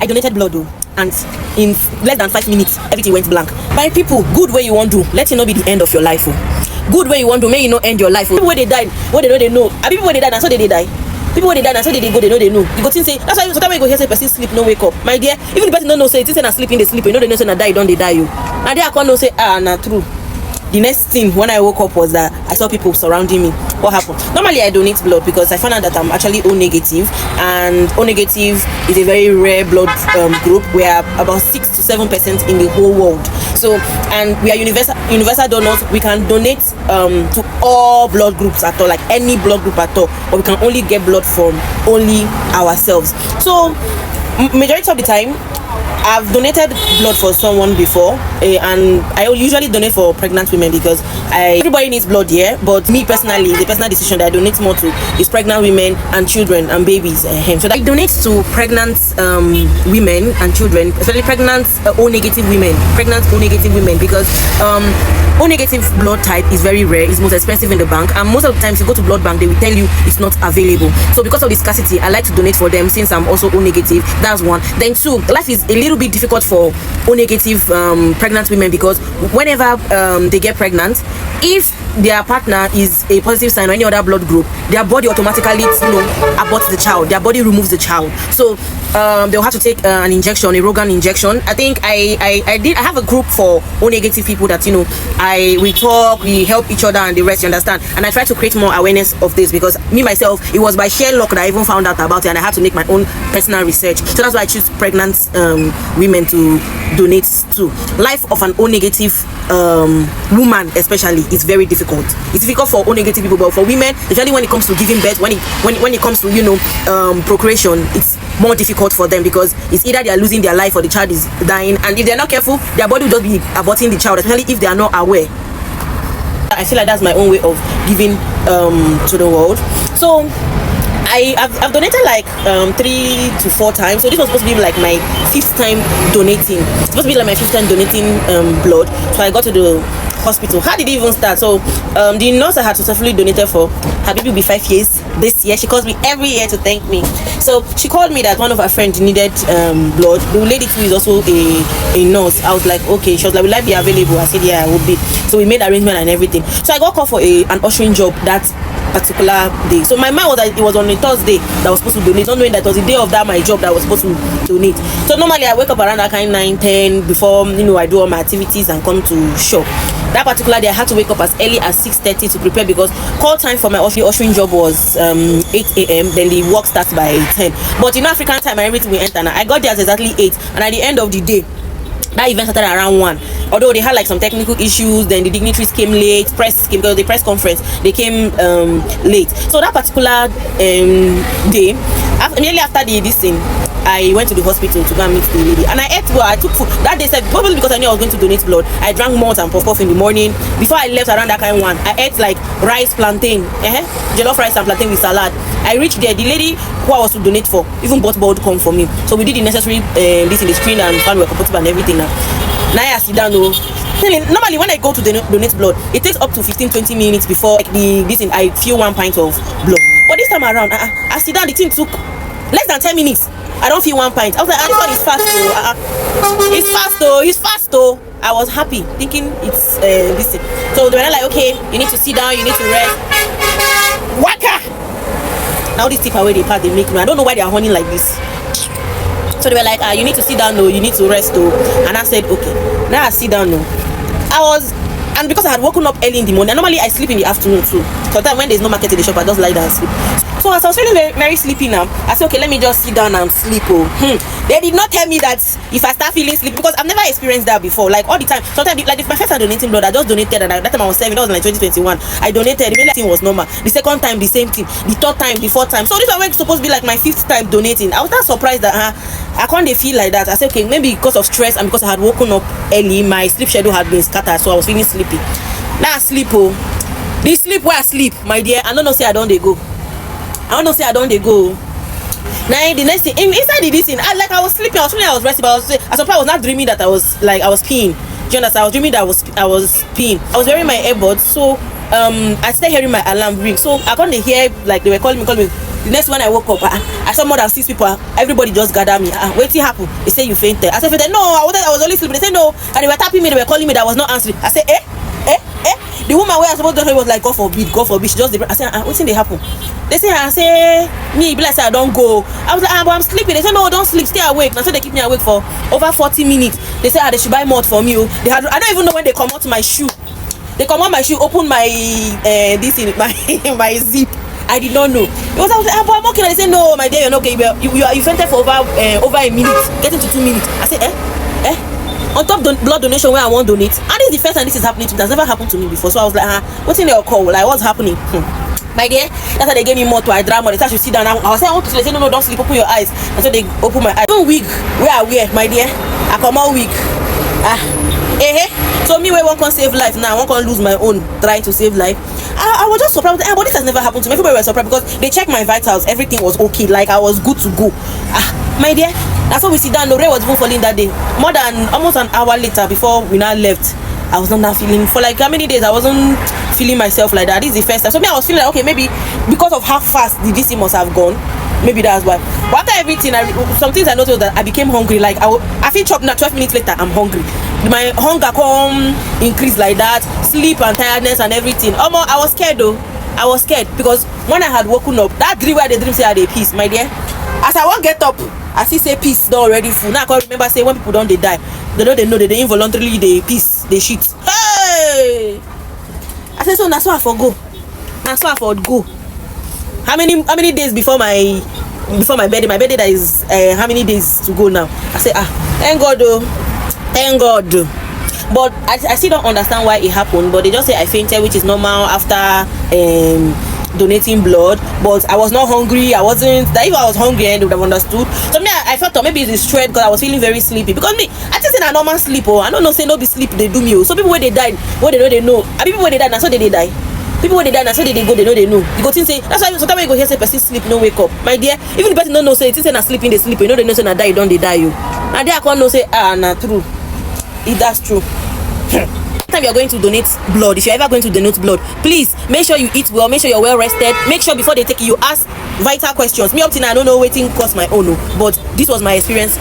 I donated blood though, and in less than 5 minutes everything went blank. My people, good way you want to let it not be the end of your life. Good way you want to make you not end your life. People where they died, what they know. And people where they died, and so they die. People when they die, and so they go, they know. You go think say that's why sometimes you go hear say person sleep, no wake up. My dear, even the person don't know say it's na sleeping, they sleep. You know they know say na die, don't they die you. And they can't know say na true. The next thing when I woke up was that I saw people surrounding me. What happened? Normally I donate blood because I found out that I'm actually O negative, and O negative is a very rare blood group. We are about 6 to 7% in the whole world. So, and we are universal donors. We can donate to all blood groups at all, like any blood group at all, but we can only get blood from only ourselves. So majority of the time I've donated blood for someone before, and I usually donate for pregnant women because everybody needs blood here, but me personally, the personal decision that I donate more to is pregnant women and children and babies. So I donate to pregnant women and children, especially pregnant O negative women, because O negative blood type is very rare, it's most expensive in the bank, and most of the times you go to blood bank, they will tell you it's not available. So because of the scarcity, I like to donate for them since I'm also O negative. That's one. Then two, life is a little bit difficult for O negative pregnant women because whenever they get pregnant, if their partner is a positive sign or any other blood group, their body automatically aborts the child. Their body removes the child. So they'll have to take an injection, a Rogan injection. I think I have a group for O negative people that we talk, we help each other and the rest, you understand. And I try to create more awareness of this because me myself, it was by sheer luck that I even found out about it, and I had to make my own personal research. So that's why I choose pregnant women to donate to. Life of an O negative woman especially is very difficult. It's difficult for O negative people, but for women, especially when it comes to giving birth, when it comes to procreation, it's more difficult for them because it's either they are losing their life or the child is dying, and if they're not careful, their body will just be aborting the child, especially if they are not aware. I feel like that's my own way of giving to the world. So I've donated like 3 to 4 times. So this was supposed to be like my 5th time donating. It's supposed to be like my 5th time donating blood. So I got to the hospital. How did it even start? So the nurse I had successfully donated for, her baby will be 5 years this year. She calls me every year to thank me. So she called me that one of her friends needed blood. The lady too is also a nurse. I was like, okay. She was like, will I be available? I said, yeah, I will be. So we made arrangement and everything. So I got called for an ushering job that particular day. So my mind was that it was on a Thursday that I was supposed to donate, not knowing that it was the day of that my job that I was supposed to donate. So normally I wake up around that kind 9-10 before I do all my activities and come to shop. That particular day I had to wake up as early as 6:30 to prepare because call time for my ushering job was 8 a.m. then the work starts by 10. But African time and everything we enter now. I got there at exactly 8, and at the end of the day that event started around 1. Although they had like some technical issues, then the dignitaries came late, press came because the press conference they came late. So that particular day, immediately after this thing, I went to the hospital to go and meet the lady, and I ate well. I took food that day, said probably because I knew I was going to donate blood. I drank malt and puff in the morning. Before I left around that kind 1, I ate like rice, plantain, jollof rice and plantain with salad. I reached there, the lady who I was to donate for even bought boiled corn for me. So we did the necessary this in the screen and found we were compatible and everything now. Now I sit down. Normally when I go to donate blood, it takes up to 15-20 minutes before I feel 1 pint of blood. But this time around, I sit down, the thing took less than 10 minutes. I don't feel 1 pint. I was like, I thought it's fast though. It's fast though. I was happy thinking it's this thing. So they were like, okay, you need to sit down, you need to rest. Waka! Now this tip away they part they make me. I don't know why they are honing like this. So they were like, you need to sit down, no, you need to rest, though. And I said, okay. Now I sit down, no. And because I had woken up early in the morning, normally I sleep in the afternoon too. Sometimes when there's no market in the shop, I just lie down and sleep. So as I was feeling very, very sleepy now, I said, okay, let me just sit down and sleep. They did not tell me that if I start feeling sleepy, because I've never experienced that before. Like all the time, sometimes like if my first time donating blood, I just donated, and that time I was 7, that was like 2021. I donated, the thing was normal. The second time, the same thing. The third time, the fourth time. So this was supposed to be like my 5th time donating. I was not surprised that I can't feel like that. I said, okay, maybe because of stress and because I had woken up early, my sleep schedule had been scattered, so I was feeling sleepy. Now I sleep, this sleep where I sleep, my dear, I don't know say I don't they go. Now the next thing inside this thing, I was sleeping, I was resting, but I was not dreaming that I was peeing. Do you understand? I was dreaming that I was peeing. I was wearing my earbuds, so I started hearing my alarm ring. So I couldn't hear, like they were calling me, The next one I woke up, I saw more than 6 people. Everybody just gathered me. Wetin happen? They say you fainted. I said, no, I was only sleeping. They said no, and they were tapping me. They were calling me. That I was not answering. I said, The woman where I supposed to was like, God forbid. She just. I said, what's in they happen? They say, I say, me, be like, I don't go. I was like, but I'm sleeping. They said, no, don't sleep, stay awake. And so they keep me awake for over 40 minutes. They say, they should buy malt for me. I don't even know when they come out my shoe. They come out my shoe, open my this in my zip. I did not know. I was like, but I'm okay. They say, no, my dear, you're not okay. You fainted for over a minute, getting to 2 minutes. I said, on top blood donation where I want to donate, and this is the first time this is happening to me. That's never happened to me before. So I was like, what's in your call? Like, what's happening? My dear, that's why they gave me more to I drama. They said I should sit down. I was saying, I want to sleep. They said, no, don't sleep. Open your eyes. And so they open my eyes. Even wig, where I wear, my dear, I come out wig. So me, where one can save life now, one can lose my own trying to save life. I was just surprised. But this has never happened to me. Everybody was surprised because they checked my vitals. Everything was okay. Like I was good to go. My dear, that's why we sit down. The rain was even falling that day. More than almost an hour later, before we now left, I was not feeling. For like how many days I wasn't feeling myself like that. This is the first time. So me, I was feeling like, okay, maybe because of how fast the DC must have gone, maybe that's why. But after everything, some things I noticed that I became hungry. Like I feel chop now. 12 minutes later, I'm hungry. My hunger come increase like that. Sleep and tiredness and everything. I was scared though. I was scared because when I had woken up, that dream where the dream say I had a peace, my dear. As I won't get up, I see say peace not already full. Now I can remember say when people don't they die, they know they involuntarily they peace they shit. Hey, I said so. That's why I forgo. That's why I forgo. How many days before my birthday? My birthday that is how many days to go now? I say thank God though. Thank God. But I still don't understand why it happened. But they just say I fainted, which is normal after donating blood. But I was not hungry. I wasn't. That if I was hungry, I would have understood. So me, I felt maybe it's straight because I was feeling very sleepy. Because me, I just say a normal sleep. I don't know say no be sleep they do me. So people when they died, what they know. And people when they died, now so they die. People when they die, now so they go, they know they know. You go think say that's why sometimes you go hear say person sleep, no wake up. My dear, even the person don't know say it's say na sleeping, they sleep. You know they know say na die, don't they die you. And they can't know say na true. If that's true. Time you're going to donate blood, if you're ever going to donate blood, please make sure you eat well, make sure you're well rested, make sure before they take you ask vital questions. Me up till now I don't know waiting cost my own, but this was my experience.